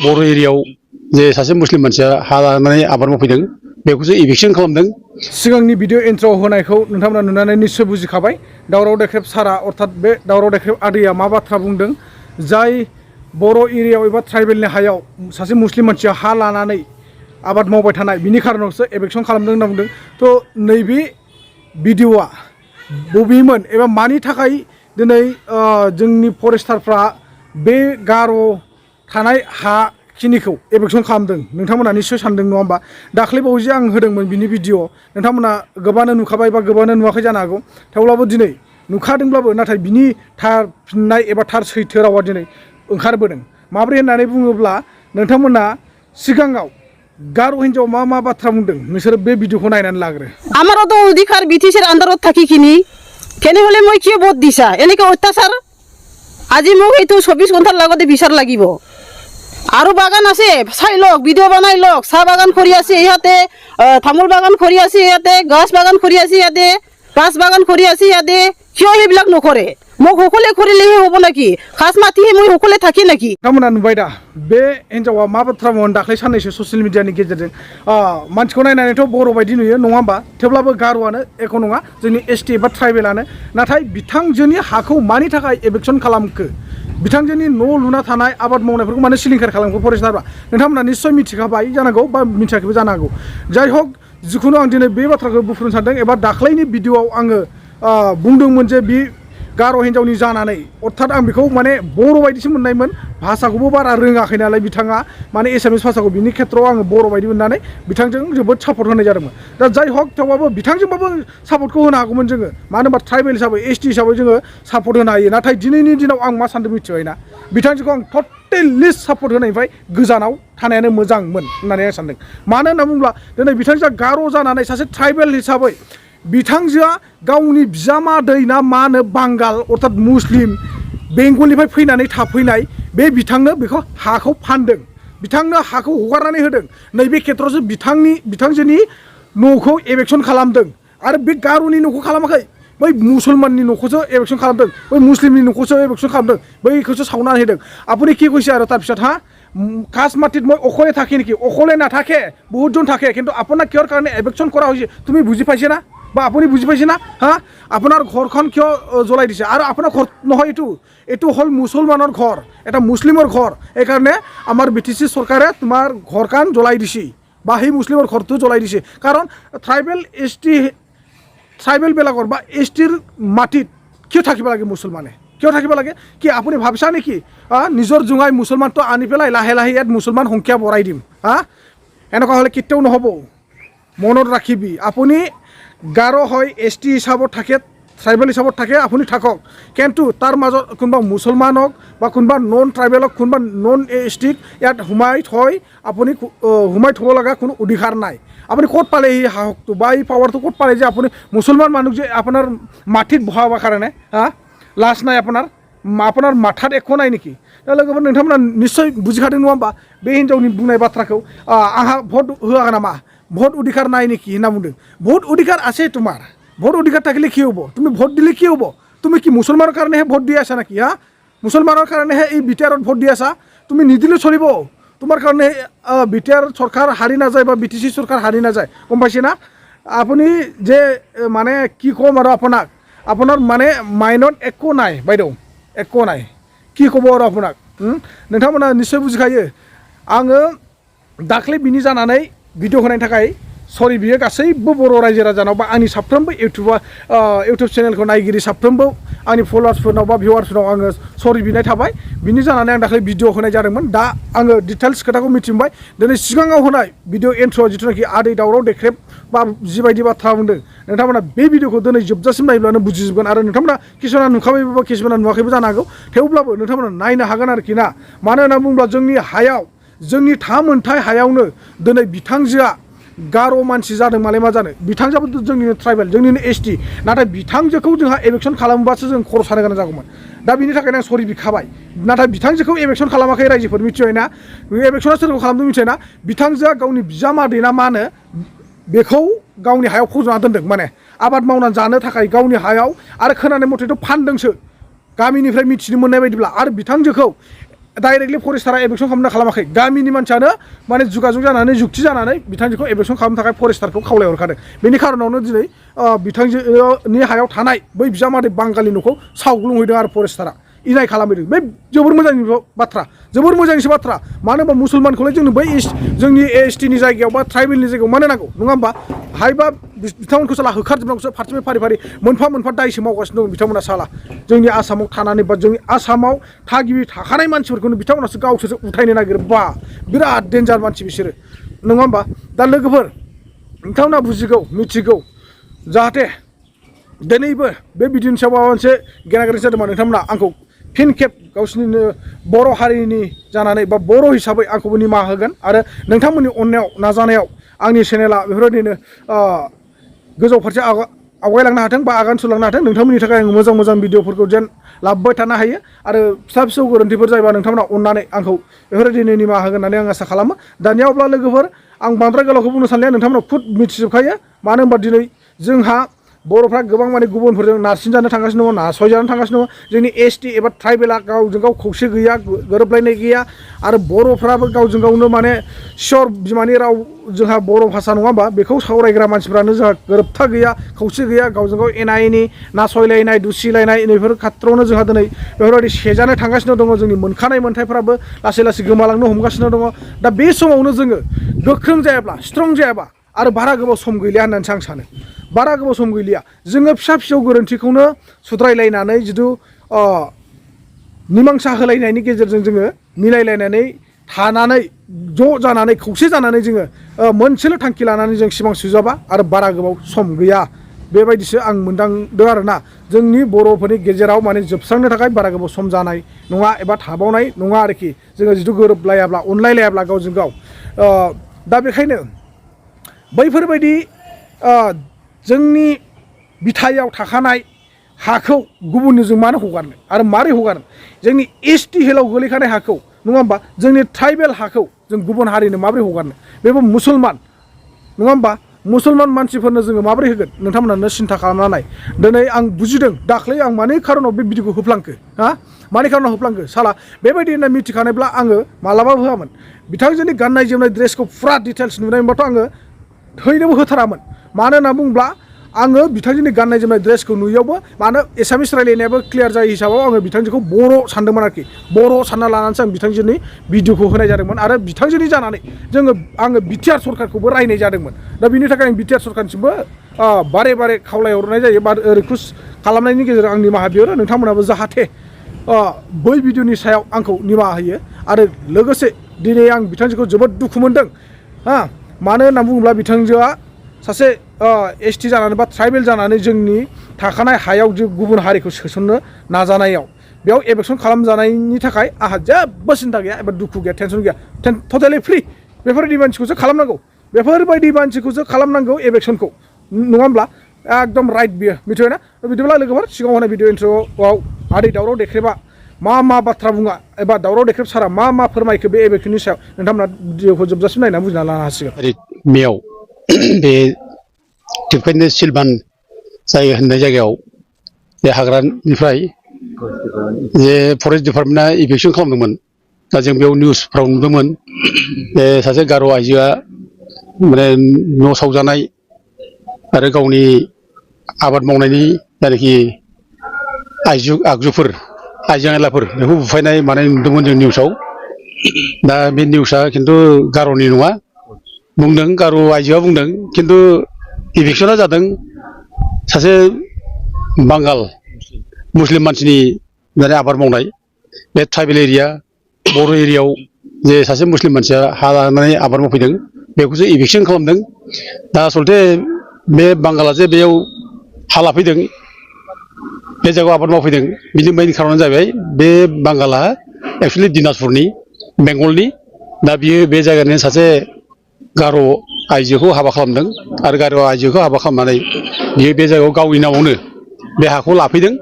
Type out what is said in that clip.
बर' एरियायाव जे सासे मुस्लिम मानसिया हा लानानै आबाद मावफैदों बेखौसो इभिक्सन खालामदों। सिगांनि भिडिअ इन्ट्र होनायखौ नोंथांमोना नुनानै निश्चय बुजिखाबाय दावराव देख्रेब सारा अर्थात बे दावराव देख्रेब आदैया मा बाथ्रा बुंदों। जाय बर' एरियायाव एबा ट्राइबेलनि हायाव सासे मुस्लिम मानसिया हा लानानै आबाद मावबाय थानाय बिनि खारनावसो एभिक्सन खालामदों होनना बुंदों। थ' नैबे भिडिअआ बबेमोन एबा मानि थाखाय दिनै जोंनि फरेस्टारफ्रा बे गार' थानाय हा खिनिखौ एभिक्सन खालामदों नोंथांमोना निश्चय सानदों नङा होमबा। दाख्लै बावैसो आं होदोंमोन बिनि भिडिअ नोंथांमोना गोबानो नुखाबाय बा गोबानो नुवाखै जानो हागौ। थेवब्लाबो दिनै नुखादोंब्लाबो नाथाय बिनि थार फिननाय एबा थार सैथो रावा दिनै ओंखारबोदों। माब्रै होननानै बुङोब्ला नोंथांमोना सिगाङाव गार' हिन्जाव मा बाथ्रा बुंदों नोंसोर बे भिडिअखौ नायनानै लाग्रो। আমারও তো অধিকার ব্রিটিশের আন্ডারত থাকি কিনি কেনে হলে মই কিয় ভোট দিছা এনেকে অত্যাচার আজি মোক এইটো 24 ঘণ্টাৰ লগতে বিচাৰ লাগিব। আৰু বাগান আছে চাই লওক ভিডিঅ' বনাই লওক চাহ বাগান কৰি আছে ইয়াতে তামোল বাগান কৰি আছে ইয়াতে গছ বাগান কৰি আছে ইয়াতে পাঁচ বাগান কৰি আছে ইয়াতে কিয় সেইবিলাক নকৰে মোক সকলে কৰিলেহে হ'ব নেকি খাস মাটিহে মই সকলে থাকি নেকি। नोंथांमोना नुबाय दा बे हिन्जावा मा बाथ्रा बुंदों दाख्लै साननैसो ससियेल मिडियानि गेजेरजों मानसिखौ नायनानैथ' बर' बायदि नुयो नङा होमबा। थेवब्लाबो गार'आनो एख' नङा जोंनि एसटि एबा ट्राइबेलानो। नाथाय बिथांजोनि हाखौ मानि थाखाय एभिक्सन खालामखो बिथांजोनि न' लुना थानाय आबाद मावनायफोरखौ माने सिलिंखार खालामखो फरेस्टारफ्रा नोंथांमोना निश्चय मिथिखाबाय जानांगौ बा मिथियाखैबो जानो हागौ। जाय हक जिखुनु आं दिनै बे बाथ्राखौ बुंफ्रुनो सानदों एबा दाख्लैनि भिडिअआव आङो बुंदोंमोन जे बि गार' हिन्जावनि जानानै अर्थात आं बेखौ माने बर' बायदिसो मोननायमोन भाषाखौबो बारा रोङाखै नालाय बिथाङा माने एसामिस भाषाखौ बिनि खेथ्रआव आङो बर' बायदि मोननानै बिथांजों जोबोद सापर्ट होनाय जादोंमोन। दा जाय हक थेवबाबो बिथांजोंबाबो सापर्टखौ होनो हागौमोन जोङो मानो होनबा ट्राइबेल हिसाबै एसटि हिसाबै जोङो सापर्ट होनो हायो। नाथाय दिनैनि दिनाव आं मा सानदों मिथिबायना बिथांजोंखौ आं टटेलि सापर्ट होनायनिफ्राय गोजानाव थानायानो मोजांमोन होननानै आं सानदों। मानो होनना बुङोब्ला दिनै बिथांजोआ गार' जानानै सासे ट्राइबेल हिसाबै बिथांजोआ गावनि बिजामादै ना मा होनो बांगाल अर्थात मुस्लिम बेंगलनिफ्राय फैनानै थाफैनाय बे बिथांनो बेखौ हाखौ फानदों बिथांनो हाखौ हगारनानै होदों। नैबे खेथ्रआवसो बिथांजोनि न'खौ एभिक्सन खालामदों आरो बे गार'नि न'खौ खालामाखै बै मुसलमाननि न'खौसो एभिक्सन खालामदों बै मुस्लिमनि न'खौसो एभिक्सन खालामदों बैखौसो सावनानै होदों। আপুনি কি কৈছে আৰু তাৰপিছত হা কাজ মাটিত মই অকলে থাকি নেকি অকলে নাথাকে বহুতজন থাকে কিন্তু আপোনাক কিহৰ কাৰণে এভিকশ্যন কৰা হৈছে তুমি বুজি পাইছে না বা আপুনি বুজি পাইছে না হা আপোনাৰ ঘৰখন কিয় জ্বলাই দিছে আৰু আপোনাৰ ঘৰ নহয় এইটো হ'ল মুছলমানৰ ঘৰ এটা মুছলিমৰ ঘৰ এইকাৰণে আমাৰ বিটিচি চৰকাৰে তোমাৰ ঘৰখন জ্বলাই দিছে বা সেই মুছলিমৰ ঘৰটো জ্বলাই দিছে কাৰণ ট্ৰাইবেল এসটি ট্ৰাইবেল বেলাগৰ বা এসটিৰ মাটিত কিয় থাকিব লাগে মুছলমানে কিয় থাকিব লাগে কি আপুনি ভাবিছা নেকি নিজৰ জুঙাই মুছলমানটো আনি পেলাই লাহে লাহে ইয়াত মুছলমান সংখ্যা বঢ়াই দিম এনেকুৱা হ'লে কেতিয়াও নহ'ব। মনত ৰাখিবি আপুনি গাৰো হয় এসটি হিচাপত থাকে ট্ৰাইবেল হিচাপত থাকে আপুনি থাকক কিন্তু তাৰ মাজত কোনোবা মুছলমানক বা কোনোবা নন ট্ৰাইবেলক কোনোবা নন এসটিক ইয়াত সোমাই থৈ আপুনি সোমাই থ'ব লগা কোনো অধিকাৰ নাই। আপুনি ক'ত পালে এই সাহসটো বা এই পাৱাৰটো ক'ত পালে যে আপুনি মুছলমান মানুহ যে আপোনাৰ মাটিত বহাবৰ কাৰণে লাজ নাই আপোনাৰ মাথাত একো নাই নেকি। लोगोफोर नोंथांमोना निश्चय बुजिखादों नङा होमबा बे हिन्जावनि बुंनाय बाथ्राखौ आंहा भट होआ नामा ভোট অধিকাৰ নাই নেকি না বুঝে ভোট অধিকাৰ আছে তোমাৰ ভোট অধিকাৰ থাকিলে কি হ'ব তুমি ভোট দিলে কি হ'ব তুমি কি মুছলমানৰ কাৰণেহে ভোট দি আছা নেকি মুছলমানৰ কাৰণেহে এই বিটিআৰত ভোট দি আছা তুমি নিদিলে চলিব তোমাৰ কাৰণে বিটিআৰ চৰকাৰ হাৰি নাযায় বা বিটিচি চৰকাৰ হাৰি নাযায় গম পাইছে না। আপুনি যে মানে কি ক'ম আৰু আপোনাৰ মানে মাইণ্ডত একো নাই বাইদেউ একো নাই কি ক'ব আৰু আপোনাক नोंथांमोना निश्चय बुजिखायो आङो दाख्लै बिनि जानानै भिडिअ होनायनि थाखाय सरि बियो गासैबो बर' रायजो राजानाव बा आंनि साफ्रोमबो इउटुब चेनेलखौ नायगिरि साफ्रोमबो आंनि फलोवार्सफोरनाव बा भिउवार्सफोरनाव आङो सरि बिनाय थाबाय बिनि जानानै आं दाख्लै भिडिअ होनाय जादोंमोन दा आङो डिटेल्स खोथाखौ मिथिबाय दिनै सिगाङाव होनाय भिडिअ एन्ट्र'आव जिथुनाखि आदै दावराव देख्रेब बा जिबायदि बाथ्रा बुंदों नोंथांमोना बे भिडिअखौ दिनै जोबजासिम नायब्लानो बुजिजोबगोन आरो नोंथांमोना किसुमाना नुखाबायबो बा किसुमाना नुवाखैबो जानो हागौ थेवब्लाबो नोंथांमोना नायनो हागोन आरोखि ना। मानो होनना बुङोब्ला जोंनि हायाव जोंनि थामोनथाय हायावनो दिनै बिथांजोआ गार' मानसि जादों मालाय मा जानो बिथांजोआबो जोंनिनो ट्राइबेल जोंनिनो एसटि नाथाय बिथांजोखौ जोंहा एभिक्सन खालामोबासो जों खर' सानो गोनां जागौमोन दा बिनि थाखायनो आं सरि बिखाबाय नाथाय बिथांजोखौ एभिक्सन खालामाखै रायजोफोर मिथिबाय ना एभिक्सना सोरखौ खालामदों मिथिबाय ना बिथांजोआ गावनि बिजामादै ना मा होनो बेखौ गावनि हायाव फज'ना दोनदों माने आबाद मावनानै जानो थाखाय गावनि हायाव आरो खोनानाय मथेथ' फानदोंसो गामिनिफ्राय मिथिनो मोननाय बायदिब्ला आरो बिथांजोखौ डाइरेक्टलि फरेस्टारा एभिक्सन खालामना खालामाखै गामिनि मानसियानो माने जुगाजुग जानानै जुक्ति जानानै बिथांजोखौ एभिक्सन खालामनो थाखाय फरेस्टारखौ खावलायहरखादों बेनि खारनावनो दिनै बिथांजोनि हायाव थानाय बै बिजामादै बांगालि न'खौ सावग्लुंहैदों आरो फरेस्टारा इनाय खालामहैदों बे जोबोर मोजांनि बाथ्रा जोबोर मोजांनिसो बाथ्रा मानो होनबा मुसलमानखौलाय जोंनो बै जोंनि एसटिनि जायगायाव बा ट्राइबेलनि जायगायाव मानो नांगौ नङा होमबा हायबा बिथांमोनखौ साला होखारजोबनांगौसो फारसेनिफ्राय फारि फारि मोनफा मोनफा दायसो मावगासिनो दं बिथांमोना साला जोंनि आसामाव थानानै बा जोंनि आसामाव थागिबि थाखानाय मानसिफोरखौनो बिथांमोनासो गावसोरसो उथायनो नागिरो बा बिराद डेन्जार मानसि बिसोरो नङा होमबा दा लोगोफोर नोंथांमोना बुजिगौ मिथिगौ जाहाथे दिनैबो बे भिडिअनि सायाव माबा मोनसे गेना गोरोन्थि जादोंबा नोंथांमोना आंखौ फिन खेब गावसिनिनो बर' हारिनि जानानै बा बर' हिसाबै आंखौबो निमाहा होगोन आरो नोंथांमोननि अननायाव नाजानायाव आंनि चेनेला बेफोरबायदिनो गोजौ फारसे आवगायलांनो हाथों बा आगान सुरलांनो हाथों नोंथांमोननि थाखाय आं मोजां मोजां भिडिअफोरखौ जेन लाबोबाय थानो हायो आरो फिसा फिसौ गोरोन्थिफोर जायोबा नोंथांमोना अननानै आंखौ बेफोरबायदिनो निमाहा होगोन होननानै आं आसा खालामो दानिया अब्ला लोगोफोर आं बांद्राय गोलावखौ बुंनो सानलिया नोंथांमोना खुद मिथिजोबखायो मानो होनबा दिनै जोंहा बर'फ्रा गोबां माने गुबुनफोरजों नारसिनजानो थांगासिनो दङ नासयजानो थांगासिनो दङ जोंनि एसटि एबा ट्राइबेला गावजों गाव खौसे गैया गोरोबलायनाय गैया आरो बर'फ्राबो गावजों गावनो माने सियर बिमानि राव जोंहा बर' भाषा नङा होमबा बेखौ सावरायग्रा मानसिफ्रानो जोंहा गोरोबथा गैया खौसे गैया गावजों गाव एना एनि नासयलायनाय दुसिलायनाय नैफोर खाथ्रआवनो जोंहा दिनै बेफोरबायदि सेजानो थांगासिनो दङ जोंनि मोनखानाय मोन्थायफ्राबो लासै लासै गोमालांनो हमगासिनो दङ दा बे समावनो जोङो गोख्रों जायाब्ला स्ट्रं जायाबा आरो बारा गोबाव सम गैलिया होननानैसो आं सानो बारा गोबाव सम गैलिया जोङो फिसा फिसौ गोरोन्थिखौनो सुद्रायलायनानै जिथु निमांसा होलायनायनि गेजेरजों जोङो मिलायलायनानै थानानै ज' जानानै खौसे जानानै जोङो मोनसेल' थांखि लानानै जों सिमां सुजाबा आरो बारा गोबाव सम गैया बेबायदिसो आं मोनदांदों आरोना जोंनि बर'फोरनि गेजेराव माने जोबस्रांनो थाखाय बारा गोबाव सम जानाय नङा एबा थाबावनाय नङा आरोखि जोङो जिथु गोरोबलायाब्ला अनलायलायाब्ला गावजों गाव दा बेखायनो बैफोरबायदि जोंनि बिथायाव थाखानाय हाखौ गुबुननो जों मानो हगारनो आरो मारै हगारनो जोंनि एसटि हेलाव गोलैखानाय हाखौ नङा होमबा जोंनि ट्राइबेल हाखौ जों गुबुन हारिनो माबोरै हगारनो बेबो मुसलमान नङा होमबा मुसलमान मानसिफोरनो जोङो माबोरै होगोन नोंथांमोनानो सिन्था खालामना नाय दिनै आं बुजिदों दाख्लै आं मानि खारनाव बे भिडिअखौ होफ्लांखो मानि खारनाव होफ्लांखो साला बेबायदि होनना मिथिखानायब्ला आङो मालाबाबो होआमोन बिथांजोंनि गाननाय जोमनाय ड्रेसखौ फुरा डिटेल्स नुनाय मोनबाथ' आङो थैनोबो होथारामोन मानो होनना बुङोब्ला आङो बिथांजोंनि गाननाय जोमनाय ड्रेसखौ नुयैयावबो मानो एसामिस रायलायनायाबो क्लियार जायो हिसाबाव आङो बिथांजोखौ बर' सानदोंमोन आरोखि बर' सानना लानानैसो आं बिथांजोनि भिडिअखौ होनाय जादोंमोन आरो बिथांजोनि जानानै आङो बिटिआर सरकारखौबो रायनाय जादोंमोन दा बिनि थाखाय आं बिटिआर सरकारनिसिमबो बारे बारे खावलायहरनाय जायो बा रिकुवेस्ट खालामनायनि गेजेरजों आं निमाहा बिहरो नोंथांमोनाबो जाहाथे बै भिडिअनि सायाव आंखौ निमाहा होयो आरो लोगोसे दिनै आं बिथांजोखौ जोबोद दुखु मोनदों मानो होनना बुङोब्ला बिथांजोआ सासे एसटि जानानै बा ट्राइबेल जानानै जोंनि थाखानाय हायाव जे गुबुन हारिखौ सोसननो नाजानायाव बेयाव एभिक्सन खालामजानायनि थाखाय आंहा जेबो सिन्था गैया एबा दुखु गैया टेनसन गैया टटेलि फ्रि बेफोरबायदि मानसिखौसो खालामनांगौ बेफोरबायदि मानसिखौसो खालामनांगौ एभिक्सनखौ नङा होमब्ला एकदम राइट बियो मिथिबायना बिदिब्ला लोगोफोर सिगाङाव होनाय भिडिअ इन्ट्र'आव आदै दावराव देख्रेबा मा बाथ्रा बुङा एबा दावराव देख्रेब सारा मा फोरमायखो बे एभिक्सननि सायाव नोंथांमोना भिडिअखौ जोबजासिम नायनानै बुजिना लानो हासिगोन मेयाव बे टिपकाइनि सिलभान जायो होननाय जायगायाव बे हाग्रानिफ्राय जे फरेस्ट डिपार्टमेन्टआ इभिक्सन खालामदोंमोन दा जों बेयाव निउसफ्राव नुदोंमोन बे सासे गार' आइजोआ माने न' सावजानाय आरो गावनि आबाद मावनायनि जायनाखि आगजुफोर आइजें आइलाफोर बेखौ बुफायनाय मानाय नुदोंमोन जों निउसाव दा बे निउसआ खिन्थु गार'नि नङा बुंदों गार' आइजोआ बुंदों खिन्थु इभिक्सना जादों सासे बांगाल मुस्लिम मानसिनि माने आबाद मावनाय बे ट्राइबेल एरिया बर' एरियायाव जे सासे मुस्लिम मानसिया हा लानानै आबाद मावफैदों बेखौसो इभिक्सन खालामदों दा आसलथे बे बांगाला जे बेयाव हा लाफैदों बे जायगायाव आबाद मावफैदों बिनि मेइन खारनानो जाहैबाय बे बांगाला एक्सुवेलि दिनाजपुरनि बेंगलनि दा बियो बे जायगानि सासे गार' आइजोखौ हाबा खालामदों आरो गार' आइजोखौ हाबा खालामनानै बियो बे जायगायाव गावनि नामावनो बे हाखौ लाफैदों